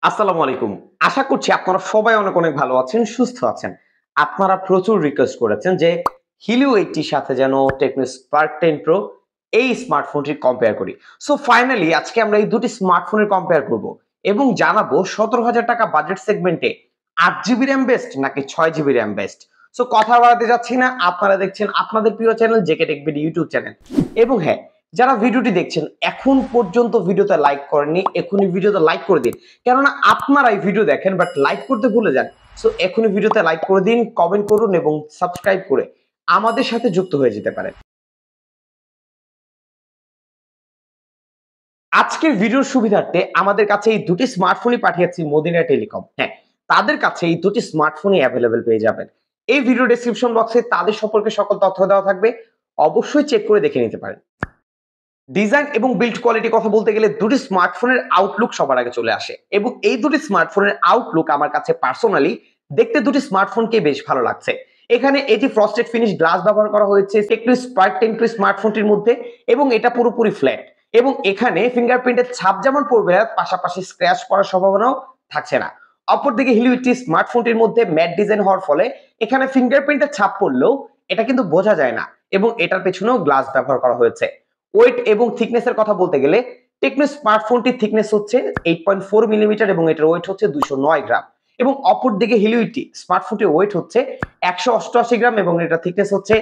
আসসালামু আলাইকুম। আশা করছি আপনারা সবাই অনেক অনেক ভালো আছেন, সুস্থ আছেন। আপনারা প্রচুর রিকোয়েস্ট করেছেন যে Helio 80 র সাথে যেন Tecno Spark 10 Pro এই স্মার্টফোনটি কম্পেয়ার করি। সো ফাইনালি আজকে আমরা এই দুটি স্মার্টফোনের কম্পেয়ার করব এবং জানাবো ১৭,০০০ টাকা বাজেট সেগমেন্টে ৮ জিবি র‍্যাম বেস্ট নাকি ৬ জিবি র‍্যাম বেস্ট। সো কথা বাড়াতে যাচ্ছি না। আপনারা দেখছেন আপনাদের প্রিয় channel JK tech video YouTube channel. এবং হ্যাঁ, যারা ভিডিওটি দেখছেন এখন পর্যন্ত ভিডিওতে লাইক করেননি, এখনই ভিডিওতে লাইক করে দিন। কেননা আপনারাই ভিডিও দেখেন বাট লাইক করতে ভুলে যান। সো এখনই ভিডিওতে লাইক করে দিন, কমেন্ট করুন এবং সাবস্ক্রাইব করে আমাদের সাথে যুক্ত হয়ে যেতে পারেন। আজকের ভিডিওর সুবিধার্থে আমাদের কাছে এই দুটি স্মার্টফোনই পাঠিয়েছি মদিনা টেলিকম। হ্যাঁ, তাদের কাছে এই দুটি স্মার্টফোনই অ্যাভেলেবেল পেয়ে যাবেন। এই ভিডিও ডেসক্রিপশন বক্সে তাদের সম্পর্কে সকল তথ্য দেওয়া থাকবে। অবশ্যই চেক করে দেখে নিতে পারেন। ডিজাইন এবং বিল্ড কোয়ালিটি কথা বলতে গেলে দুটি স্মার্টফোনের আউটলুক সবার আগে চলে আসে এবং এই দুটি স্মার্টফোনের আউটলুক আমার কাছে পার্সোনালি দেখতে দুটি স্মার্টফোনকে বেশ ভালো লাগছে। এখানে এটি ফ্রস্টেড ফিনিশ গ্লাস ব্যবহার করা হয়েছে টেকনো স্পার্ক 10 Pro স্মার্টফোনটির মধ্যে এবং এটা পুরোপুরি ফ্ল্যাট এবং এখানে ফিঙ্গারপ্রিন্টের ছাপ যেমন পড়বে না, পাশাপাশি স্ক্র্যাচ পড়ার সম্ভাবনাও থাকছে না। অপরদিকে Helio 80 স্মার্টফোনটির মধ্যে ম্যাট ডিজাইন হওয়ার ফলে এখানে ফিঙ্গারপ্রিন্টের ছাপ পড়লেও এটা কিন্তু বোঝা যায় না এবং এটার পেছনেও গ্লাস ব্যবহার করা হয়েছে। ওয়েট এবং থিকনেস এর কথা বলতে গেলে টেকনো স্মার্টফোনটির থিকনেস হচ্ছে 8.4 মিলিমিটার এবং এটার ওয়েট হচ্ছে 209 গ্রাম এবং অপরদিকে Helio 80 স্মার্টফোনটির ওয়েট হচ্ছে 188 গ্রাম এবং এটার থিকনেস হচ্ছে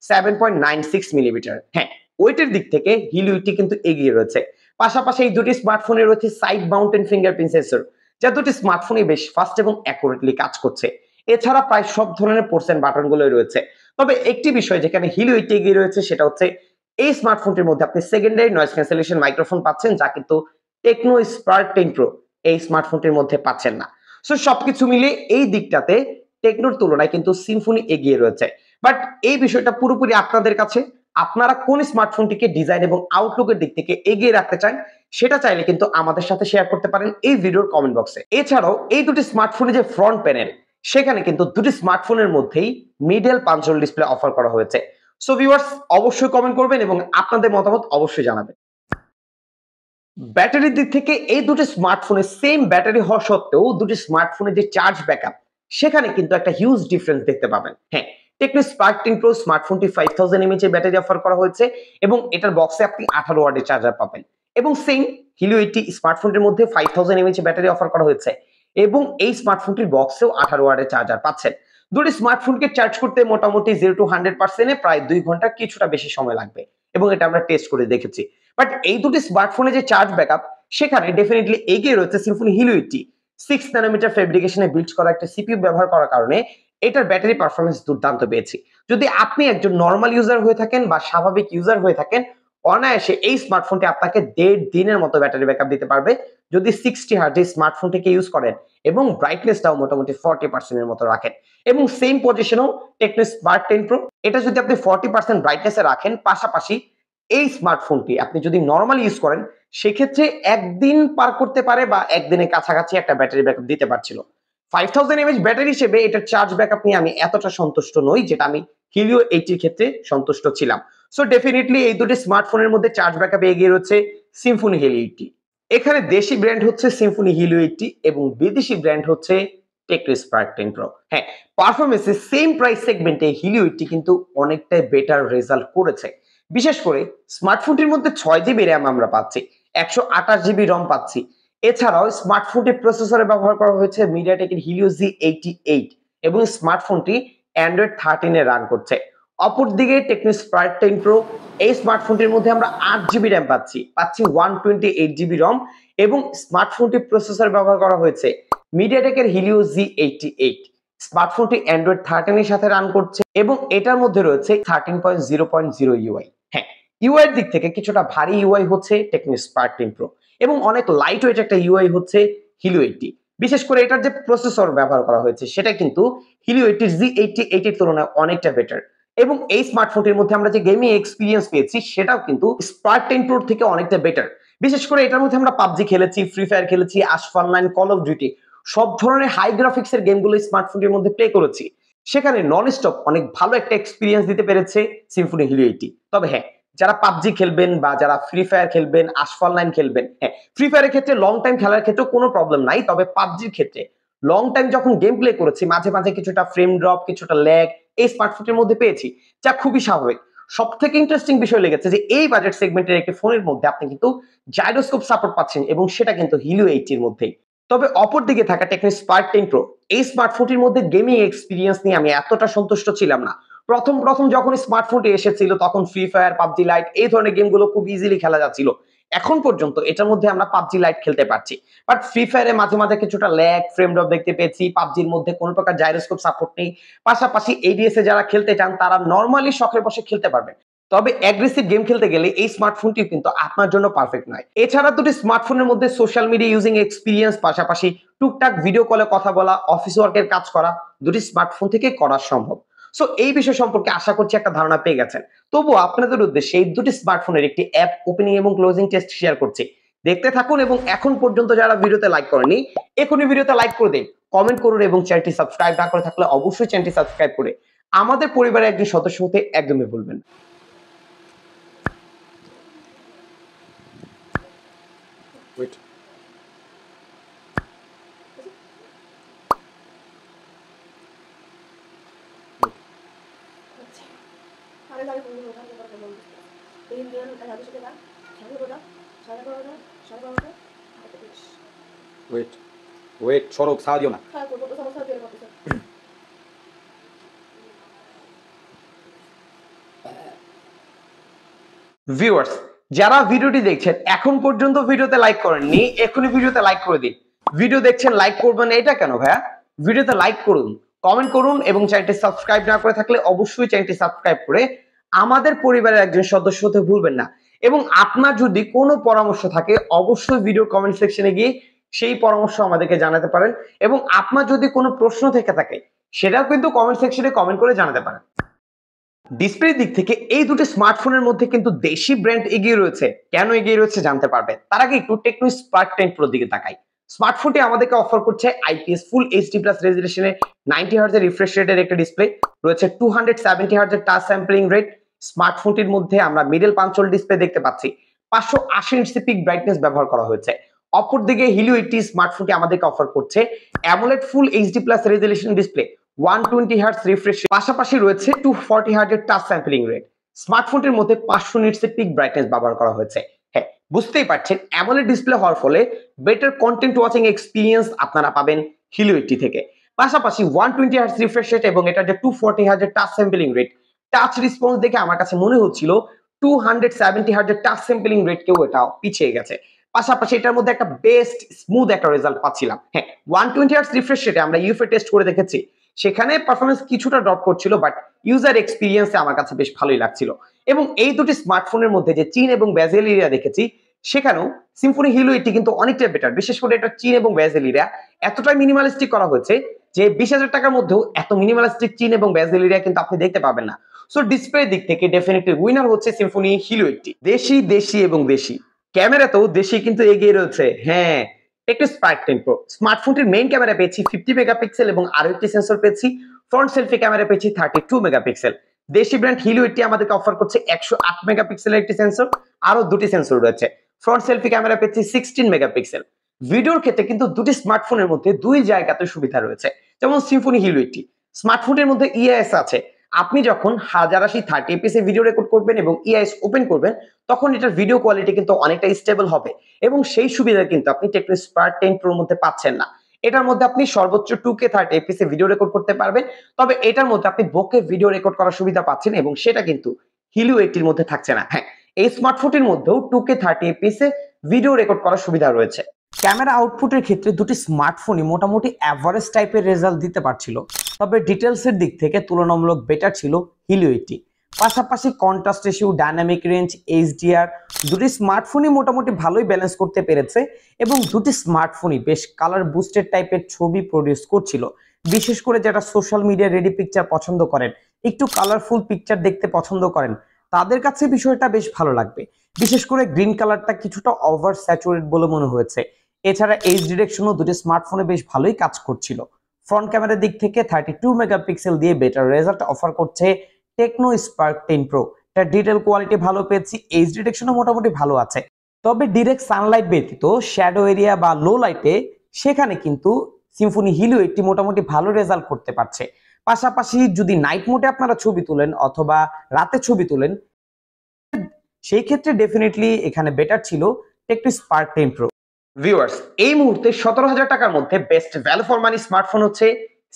7.96 মিলিমিটার। হ্যাঁ, ওয়েটের দিক থেকে Helio 80 কিন্তু এগিয়ে রয়েছে। পাশাপাশি এই দুটি স্মার্টফোনে রয়েছে সাইড মাউন্টেন ফিঙ্গারপ্রিন্ট সেন্সর, যা দুটি স্মার্টফোনই বেশ ফাস্ট এবং অ্যাকুরেটলি কাজ করছে। এছাড়া প্রায় সব ধরনের পোর্টস এন্ড বাটনগুলোই রয়েছে। তবে একটি বিষয় যেখানে Helio 80 এগিয়ে রয়েছে সেটা হচ্ছে এই স্মার্টফোনটির মধ্যে আপনি সেকেন্ডারি নয়েজ ক্যান্সেলেশন মাইক্রোফোন পাচ্ছেন, যা কিন্তু টেকনো স্পার্ক 10 প্রো এই স্মার্টফোনটির মধ্যে পাচ্ছেন না। সো সবকিছু মিলিয়ে এই দিকটাতে টেকনোর তুলনায় কিন্তু সিম্ফনি এগিয়ে রয়েছে। বাট এই বিষয়টা পুরোপুরি আপনাদের কাছে। আপনারা কোন স্মার্টফোনটিকে ডিজাইন এবং আউটলুকের দিক থেকে এগিয়ে রাখতে চান সেটা চাইলে কিন্তু আমাদের সাথে শেয়ার করতে পারেন এই ভিডিওর কমেন্ট বক্সে। এছাড়াও এই দুটি স্মার্টফোনের যে ফ্রন্ট প্যানেল, সেখানে কিন্তু দুটি স্মার্টফোনের মধ্যেই মিডল পাঞ্চল ডিসপ্লে অফার করা হয়েছে। সো ভিউয়ার্স, অবশ্যই কমেন্ট করবেন এবং আপনাদের মতামত অবশ্যই জানাবেন। ব্যাটারির দিক থেকে এই দুটি স্মার্টফোনে সেম ব্যাটারি হওয়া সত্ত্বেও দুটি স্মার্টফোনের যে চার্জ ব্যাকআপ সেখানে কিন্তু একটা হিউজ ডিফারেন্স দেখতে পাবেন। হ্যাঁ, টেকনো স্পার্ক 10 প্রো স্মার্টফোনটি 5000 mAh এর ব্যাটারি অফার করা হয়েছে এবং এটার বক্সে আপনি 18 ওয়াটের চার্জার পাবেন এবং সেম Helio 80 স্মার্টফোনটির মধ্যে 5000 mAh ব্যাটারি অফার করা হয়েছে এবং এই স্মার্টফোনটির বক্সেও 18 ওয়াটের চার্জার পাচ্ছেন। দুটি স্মার্টফোনকে চার্জ করতে মোটামুটি 0 to 100% এ প্রায় 2 ঘন্টা কিছুটা বেশি সময় লাগবে এবং এটা আমরা টেস্ট করে দেখেছি। বাট এই দুটি স্মার্টফোনে যে চার্জ ব্যাকআপ সেখানে ডেফিনেটলি এগিয়ে রয়েছে সিম্ফনি Helio 80 6 ন্যানোমিটার ফেব্রিকেশনে বিল্ড করা একটা সিপিইউ ব্যবহার করার কারণে এটার ব্যাটারি পারফরম্যান্স দুর্দান্ত পেয়েছি। যদি আপনি একজন নরমাল ইউজার হয়ে থাকেন বা স্বাভাবিক ইউজার হয়ে থাকেন, অনায়াসে এই স্মার্টফোনটি আপনাকে 1.5 দিনের মতো ব্যাটারি ব্যাকআপ দিতে পারবে যদি 60 হার্জ এই স্মার্টফোনটিকে ইউজ করেন এবং ব্রাইটনেসটাও মোটামুটি 40% এর মতো রাখেন এবং সেম পজিশনেও টেকনো স্পার্ক 10 প্রো এটা যদি আপনি 40% ব্রাইটনেসে রাখেন, পাশাপাশি এই স্মার্টফোনটি আপনি যদি নরমালি ইউজ করেন সেক্ষেত্রে একদিন পার করতে পারে বা একদিনের কাছাকাছি একটা ব্যাটারি ব্যাকআপ দিতে পারছিল। 5000 mAh ব্যাটারি হিসেবে এটার চার্জ ব্যাকআপ নিয়ে আমি এতটা সন্তুষ্ট নই যেটা আমি Helio 80 এর ক্ষেত্রে সন্তুষ্ট ছিলাম। সো ডেফিনিটলি এই দুটি স্মার্টফোনের মধ্যে চার্জ ব্যাকআপ এগিয়ে রয়েছে সিম্ফনি Helio 80। এখানে দেশি ব্র্যান্ড হচ্ছে সিম্ফনি Helio 80 এবং বিদেশি ব্র্যান্ড হচ্ছে টেকনো স্পার্ক 10 প্রো। হ্যাঁ, পারফরম্যান্সে সেম প্রাইস সেগমেন্টে Helio 80 কিন্তু অনেকটাই বেটার রেজাল্ট করেছে। বিশেষ করে স্মার্টফোনটির মধ্যে 6 জিবি র্যাম আমরা পাচ্ছি, 128 জিবি রম পাচ্ছি। এছাড়াও স্মার্টফোনটির প্রসেসরে ব্যবহার করা হয়েছে মিডিয়াটেকের Helio Z88 এবং স্মার্টফোনটি অ্যান্ড্রয়েড 13 এ রান করছে। অপরদিকে টেকনো স্পার্ক 10 প্রো এই স্মার্টফোনটির মধ্যে আমরা 8 জিবি র্যাম পাচ্ছি 128 জিবি রম এবং স্মার্টফোনটির প্রসেসর ব্যবহার করা হয়েছে মিডিয়াটেকের Helio Z88। স্মার্টফোনটি অ্যান্ড্রয়েড 13 এর সাথে রান করছে এবং এটার মধ্যে রয়েছে 13.0.0 ইউআই। হ্যাঁ, ইউআই এর দিক থেকে কিছুটা ভারী ইউআই হচ্ছে টেকনো স্পার্ক 10 প্রো এবং অনেক লাইট ওয়েট একটা ইউআই হচ্ছে Helio 80। বিশেষ করে এটার যে প্রসেসর ব্যবহার করা হয়েছে সেটা কিন্তু Helio 80 Z88 এর তুলনায় অনেকটা বেটার এবং এই স্মার্টফোনটির মধ্যে আমরা যে গেমিং এক্সপেরিয়েন্স পেয়েছি সেটাও কিন্তু স্পার্ক 10 প্রো থেকে অনেকটা বেটার। বিশেষ করে এটার মধ্যে আমরা পাবজি খেলেছি, ফ্রি ফায়ার খেলেছি, আশফার অনলাইন, কল অফ ডিউটি সব ধরনের হাই গ্রাফিক্সের গেমগুলো স্মার্টফোনটির মধ্যে প্লে করেছি। সেখানে নন স্টপ অনেক ভালো একটা এক্সপেরিয়েন্স দিতে পেরেছে সিম্ফনি Helio 80। তবে হ্যাঁ, যারা পাবজি খেলবেন বা যারা ফ্রি ফায়ার খেলবেন, আশফল 9 খেলবেন, হ্যাঁ ফ্রি ফায়ারের ক্ষেত্রে লং টাইম খেলার ক্ষেত্রে কোনো প্রবলেম নাই, তবে পাবজির ক্ষেত্রে লং টাইম যখন গেম প্লে করেছি মাঝে মাঝে কিছুটা ফ্রেম ড্রপ, কিছুটা ল্যাগ এই স্মার্টফোনের মধ্যে পেয়েছি, যা খুবই স্বাভাবিক। সব থেকে ইন্টারেস্টিং বিষয় লেগেছে যে এই বাজেট সেগমেন্টের একটি ফোনের মধ্যে আপনি কিন্তু জাইরোস্কোপ সাপোর্ট পাচ্ছেন এবং সেটা কিন্তু হিলিও 80 এর মধ্যেই। তবে অপর দিকে থাকা টেকনো স্পার্ক 10 প্রো এই স্মার্টফোনটির মধ্যে গেমিং এক্সপিরিয়েন্স নিয়ে আমি এতটা সন্তুষ্ট ছিলাম না। প্রথম যখন স্মার্টফোনটি এসেছিল তখন ফ্রি ফায়ার, পাবজি লাইট এই ধরনের গেমগুলো খুব ইজিলি খেলা যাচ্ছিল। এখন পর্যন্ত এটার মধ্যে আমরা পাবজি লাইট খেলতে পারছি, বাট ফ্রি ফায়ারে মাঝে মাঝে কিছুটা ল্যাগ, ফ্রেম ড্রপ দেখতে পেয়েছি। পাবজির মধ্যে কোনো প্রকার জাইরোস্কোপ সাপোর্ট নেই। পাশাপাশি এডিএস এ যারা খেলতে চান তারা নরমালি শখের বসে খেলতে পারবেন, তবে অ্যাগ্রেসিভ গেম খেলতে গেলে এই স্মার্টফোনটি কিন্তু আপনার জন্য পারফেক্ট নয়। এছাড়া দুটি স্মার্টফোনের মধ্যে সোশ্যাল মিডিয়া ইউজিং এক্সপিরিয়েন্স, পাশাপাশি টুকটাক ভিডিও কলে কথা বলা, অফিস ওয়ার্কের কাজ করা দুটি স্মার্টফোন থেকে করা সম্ভব। সো এই বিষয় সম্পর্কে আশা করছি একটা ধারণা পেয়ে গেছেন। তবুও আপনাদের উদ্দেশ্যে এই দুটি স্মার্টফোনের একটি অ্যাপ ওপেনিং এবং ক্লোজিং টেস্ট শেয়ার করছি, দেখতে থাকুন। এবং এখন পর্যন্ত যারা ভিডিওতে লাইক করেনি এখনই ভিডিওতে লাইক করে দিন, কমেন্ট করুন এবং চ্যানেলটি সাবস্ক্রাইব না করে থাকলে অবশ্যই চ্যানেলটি সাবস্ক্রাইব করে আমাদের পরিবারের একজন সদস্য হতে একদমই ভুলবেন না। Wait. Wait, সরক ছাড়া দিও না। ভিউয়ার্স, যারা ভিডিওটি দেখছেন এখন পর্যন্ত ভিডিওতে লাইক করেননি এখনই ভিডিওতে লাইক করে দিন। ভিডিও দেখছেন লাইক করবেন এটা কেন ভাইয়া? ভিডিওতে লাইক করুন, কমেন্ট করুন এবং চ্যানেলটি সাবস্ক্রাইব না করে থাকলে অবশ্যই চ্যানেলটি সাবস্ক্রাইব করে আমাদের পরিবারের একজন সদস্য হতে ভুলবেন না। এবং আপনার যদি কোনো পরামর্শ থাকে অবশ্যই ভিডিও কমেন্ট সেকশনে গিয়ে সেই পরামর্শ আমাদেরকে জানাতে পারেন। এবং আপনার যদি কোনো প্রশ্ন থেকে থাকে সেটাও কিন্তু কমেন্ট সেকশনে কমেন্ট করে জানাতে পারেন। ডিসপ্লের দিক থেকে এই দুটি স্মার্টফোনের মধ্যে কিন্তু দেশি ব্র্যান্ড এগিয়ে রয়েছে। কেন এগিয়ে রয়েছে জানতে পারবেন। তার আগে একটু টেকনো স্পার্ক 10 প্রো দিকে তাকাই। স্মার্টফোনটি আমাদেরকে অফার করছে আইপিএস ফুল এইচডি প্লাস রেজোলিউশনে 90 হার্টজের রিফ্রেশ রেটের একটা ডিসপ্লে, রয়েছে 270 হার্টজের টাচ স্যাম্পলিং রেট। স্মার্টফোনটির মধ্যে আমরা মিডল পাঞ্চল ডিসপ্লে দেখতে পাচ্ছি। 580 ইঞ্চি পিক ব্রাইটনেস ব্যবহার করা হয়েছে। অপরদিকে হিলিও 80 স্মার্টফোনটি আমাদেরকে অফার করছে অ্যামোলেড ফুল HD plus resolution display, 120 hertz refresh, পাশাপাশি রয়েছে 240 হার্টজের টাচ স্যাম্পলিং রেট। স্মার্টফোনটির মধ্যে 500 নিটসের পিক ব্রাইটনেস ব্যবহার করা হয়েছে। হ্যাঁ, বুঝতেই পারছেন অ্যামোলেড ডিসপ্লে হওয়ার ফলে বেটার কন্টেন্ট ওয়াচিং এক্সপিরিয়েন্স আপনারা পাবেন হিলিও 80 থেকে। পাশাপাশি 120 হার্টজ রিফ্রেশ রেট এবং এটা যে 240 হার্টজের touch sampling rate, touch response দেখে আমার কাছে মনে হচ্ছিল 270 হার্টজের টাচ স্যাম্পলিং রেট কেউ এটা পিছিয়ে গেছে। পাশাপাশি এটার মধ্যে একটা বেস্ট স্মুথ একটা রেজাল্ট পাচ্ছিলাম। হ্যাঁ, 120 হার্টজ রিফ্রেশ রেটে আমরা ইউএফএ টেস্ট করে দেখেছি, সেখানে পারফরমেন্স কিছুটা ড্রপ করছিল, বাট ইউজার এক্সপিরিয়েন্সে আমার কাছে বেশ ভালোই লাগছিল। এবং এই দুটি স্মার্টফোনের মধ্যে যে চীন এবং বেজেল এরিয়া দেখেছি সেখানেও সিম্ফনি হিলিও 80 কিন্তু অনেকটা বেটার। বিশেষ করে এটা চীন এবং বেজেল এরিয়া এতটাই মিনিমালিস্টিক করা হয়েছে যে 20,000 টাকার মধ্যেও এত মিনিমালিস্টিক চীন এবং বেজেল এরিয়া কিন্তু আপনি দেখতে পাবেন না। সো ডিসপ্লে দিক থেকে ডেফিনেটলি উইনার হচ্ছে সিম্ফনি হিলিও 80। দেশি এবং দেশি ক্যামেরাতেও দেশি কিন্তু এগিয়ে রয়েছে। হ্যাঁ, একটু স্পার্ক 10 প্রো স্মার্টফোনটির মেইন ক্যামেরা পেয়েছি 50 মেগাপিক্সেল এবং আরো একটি সেন্সর পেয়েছি। ফ্রন্ট সেলফি ক্যামেরা পেয়েছি 32 মেগাপিক্সেল। দেশি ব্র্যান্ড হিলিও 80 আমাদেরকে অফার করছে 108 মেগাপিক্সেলের একটি সেন্সর, আরো দুটি সেন্সর রয়েছে। ফ্রন্ট সেলফি ক্যামেরা পেয়েছি 16 মেগাপিক্সেল। ভিডিওর ক্ষেত্রে কিন্তু দুটি স্মার্টফোনের মধ্যে দুই জায়গাতে সুবিধা রয়েছে। যেমন সিম্ফনি হিলিও 80 স্মার্টফোনের মধ্যে ইএস আছে। আপনি যখন 1080 30 fps এ ভিডিও রেকর্ড করবেন এবং ইএস ওপেন করবেন তখন এটার ভিডিও কোয়ালিটি কিন্তু অনেকটা স্টেবল হবে এবং সেই সুবিধা কিন্তু আপনি টেকনো স্পার্ক 10 প্রোর মধ্যে পাচ্ছেন না। এটার মধ্যে আপনি সর্বোচ্চ 2K 30 fps এ ভিডিও রেকর্ড করতে পারবেন, তবে এটার মধ্যে আপনি বোকে ভিডিও রেকর্ড করার সুবিধা পাচ্ছেন এবং সেটা কিন্তু হিলিও 80 এর মধ্যে থাকছে না। হ্যাঁ, এই স্মার্টফোনটির মধ্যেও 2K 30 fps এ ভিডিও রেকর্ড করার সুবিধা রয়েছে। ক্যামেরা আউটপুটের ক্ষেত্রে দুটি স্মার্টফোনই মোটামুটি অ্যাভারেজ টাইপের রেজাল্ট দিতে পারছিল, তবে ডিটেলসের দিক থেকে তুলনামূলক বেটার ছিল হিলিও 80। পাশাপাশি contrast ratio, dynamic range, HDR দুটি স্মার্টফোনই মোটামুটি ভালোই ব্যালেন্স করতে পেরেছে এবং দুটি স্মার্টফোনই বেশ কালার বুস্টেড টাইপের ছবি প্রডিউস করছিল। বিশেষ করে যারা সোশ্যাল মিডিয়া রেডি পিকচার পছন্দ করেন, একটু কালারফুল পিকচার দেখতে পছন্দ করেন, তাদের কাছে বিষয়টা বেশ ভালো লাগবে। বিশেষ করে গ্রিন কালারটা কিছুটা ওভার স্যাচুরেট বলে মনে হয়েছে। এছাড়া এইচ ডিরেকশনও দুটি স্মার্টফোনে বেশ ভালোই কাজ করছিল। ফ্রন্ট ক্যামেরার দিক থেকে 32 মেগাপিক্সেল দিয়ে বেটার রেজাল্ট অফার করছে টেকনো স্পার্ক 10 প্রো। এটা ডিটেল কোয়ালিটি ভালো পেয়েছি, এজ ডিটেকশনও মোটামুটি ভালো আছে। তবে ডিরেক্ট সানলাইট ব্যতীত শ্যাডো এরিয়া বা লো লাইটে সেখানে কিন্তু সিম্ফনি হিলিও একটি মোটামুটি ভালো রেজাল্ট করতে পারছে। পাশাপাশি যদি নাইট মোডে আপনারা ছবি তোলেন অথবা রাতে ছবি তোলেন, সেই ক্ষেত্রে ডেফিনেটলি এখানে বেটার ছিল টেকনো স্পার্ক 10 প্রো। ভিউয়ার্স, এই মুহূর্তে 17,000 টাকার মধ্যে best value for money smartphone হচ্ছে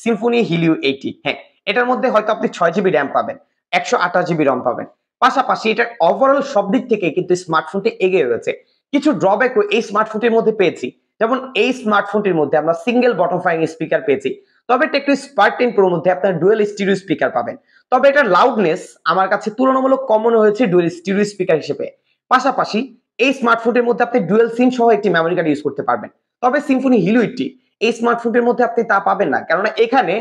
সিম্ফনি হিলিও 80। হ্যাঁ, এটার মধ্যে হয়তো আপনি 6 জিবি র্যাম পাবেন, 128 জিবি রম পাবেন। পাশাপাশি এটার ওভারঅল সব দিক থেকে কিন্তু স্মার্টফোনটি এগিয়ে রয়েছে। কিছু ড্রব্যাকও এই স্মার্টফোনটির মধ্যে পেয়েছি, যেমন এই স্মার্টফোনটির মধ্যে আমরা সিঙ্গেল বটম ফাইং স্পিকার পেয়েছি। তবে টেকনো স্পার্ক 10 প্রোর মধ্যে আপনার ডুয়েল স্টিরিও স্পিকার পাবেন। তবে এটার লাউডনেস আমার কাছে তুলনামূলক কম মনে হয়েছে ডুয়েল স্টিরিও স্পিকার হিসেবে। পাশাপাশি এই স্মার্টফোনের মধ্যে আপনি ডুয়েল সিম সহ একটি মেমোরি কার্ড ইউজ করতে পারবেন। তবে সিম্ফনি হিলিও 80 এই স্মার্টফোনের মধ্যে আপনি তা পাবেন না, কারণ এখানে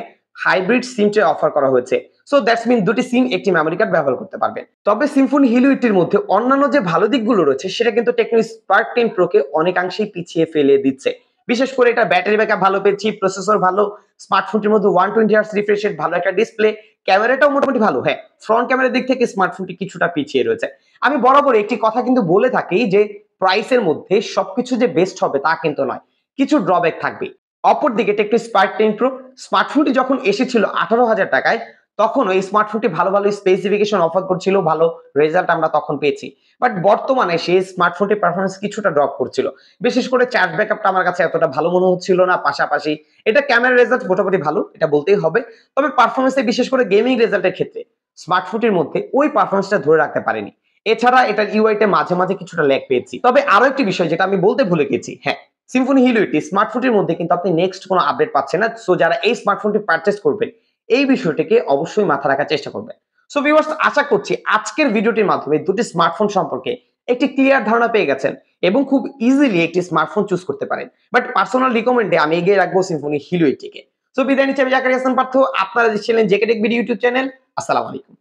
হাইব্রিড সিম ট্রে অফার করা হয়েছে। সো দ্যাটস মিন দুটি সিম একটি মেমোরি কার্ড ব্যবহার করতে পারবেন। তবে সিম্ফনি হিলিও 80 এর মধ্যে অন্যান্য যে ভালো দিকগুলো রয়েছে সেটা কিন্তু টেকনো স্পার্ক 10 প্রো কে অনেকাংশেই পিছিয়ে ফেলে দিচ্ছে। বিশেষ করে এটা ব্যাটারি ব্যাকআপ ভালো পেয়েছি, প্রসেসর ভালো, স্মার্টফোনটির মধ্যে 120 হার্টজ রিফ্রেশ রেট, ভালো একটা ডিসপ্লে, ক্যামেরাটাও মোটামুটি ভালো। হ্যাঁ, ফ্রন্ট ক্যামেরার দিক থেকে স্মার্টফোনটি কিছুটা পিছিয়ে রয়েছে। আমি বরাবর একটি কথা কিন্তু বলে থাকি যে প্রাইসের মধ্যে সবকিছু যে বেস্ট হবে তা কিন্তু নয়, কিছু ড্রব্যাক থাকবে। অপরদিকে টেকনো স্পার্ক 10 প্রো স্মার্টফোনটি যখন এসেছিল 18,000 টাকায়, তখন ওই স্মার্টফোনটি ভালো ভালো স্পেসিফিকেশন অফার করছিল, ভালো রেজাল্ট আমরা তখন পেয়েছি। বাট বর্তমানে সেই স্মার্টফোনটির পারফরমেন্স কিছুটা ড্রপ করছিল। বিশেষ করে চার্জ ব্যাকআপটা আমার কাছে এতটা ভালো মনে হচ্ছিল না। পাশাপাশি এটা ক্যামেরা রেজাল্ট মোটামুটি ভালো, এটা বলতেই হবে। তবে পারফরমেন্সে বিশেষ করে গেমিং রেজাল্টের ক্ষেত্রে স্মার্টফোনটির মধ্যে ওই পারফরমেন্সটা ধরে রাখতে পারেনি। এছাড়া এটার ইউআইতে মাঝে মাঝে কিছুটা ল্যাগ পেয়েছি। তবে আরো একটি বিষয় যেটা আমি বলতে ভুলে গেছি, হ্যাঁ, সিম্ফনি হিলিও 80 স্মার্টফোনটির মধ্যে কিন্তু আপনি নেক্সট কোনো আপডেট পাচ্ছেন না। সো যারা এই স্মার্টফোনটি পারচেজ করবেন এই বিষয়টিকে অবশ্যই মাথায় রাখার চেষ্টা করবেন। সো ভিউয়ার্স, আশা করছি আজকের ভিডিওটির মাধ্যমে দুটি স্মার্টফোন সম্পর্কে একটি ক্লিয়ার ধারণা পেয়ে গেছেন এবং খুব ইজিলি একটি স্মার্টফোন চুজ করতে পারেন। বাট পার্সোনাল রিকমেন্ডে আমি এগিয়ে রাখবো সিম্ফনি হিলিও 80 কে। সো বিদায় নিচ্ছি আমি জাকারিয়া হাসান পার্থ, আপনারা দেখছিলেন JK tech video YouTube channel. আসসালামু আলাইকুম।